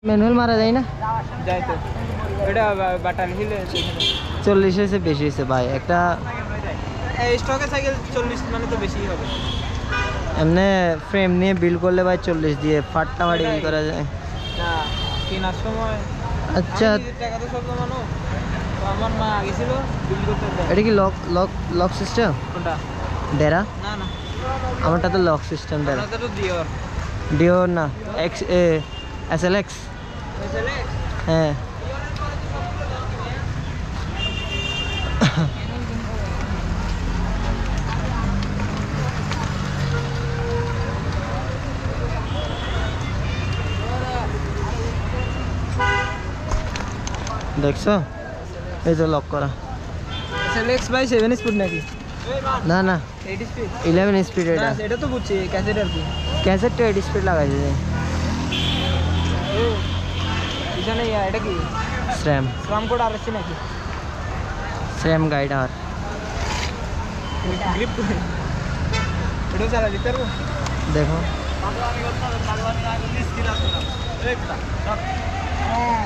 Manual মারা যায় না? যাই তো, এটা বাটার হিল 40 হয়েছে, বেশি হয়েছে ভাই। একটা স্টকের সাইকেল 40 মানে তো বেশি হবে। এমনি ফ্রেম নিয়ে বিল করলে ভাই 40 দিয়ে ফাটাফাটি বিল করা যায় না, কেনার সময় আচ্ছা টাকা তো সব জমানো, তো আমার মা আগে ছিল বিল করতে দেয়। এটা কি লক লক লক সিস্টেম? কোনটা? ডেরা? না না, আমারটা তো লক সিস্টেম ডেরা। এটা তো ডিওর। ডিওর না, এক্স এ এসএলএক্স। হ্যাঁ দেখছো, এই তো লক করা। এসএলএক্স বাই 7 স্পিড নাকি? না না 8 স্পিড, 11 স্পিড। না এটা এটা তো বুঝছি, ক্যাসেট আর কি। ক্যাসেটটা 8 স্পিড লাগাইছে। এখানে এটা কি স্র্যাম স্রাম কোড আর আছে নাকি? স্র্যাম গাইড আর গ্রিপ এটা চালা দিতে পারবো? দেখো,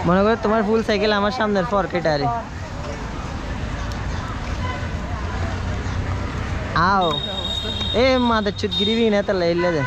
মনে করো তোমার ফুল সাইকেল আমার সামনের ফরকে টায়ারে। आओ ए मादर चुत गिरी भी ना तो ले ले दे।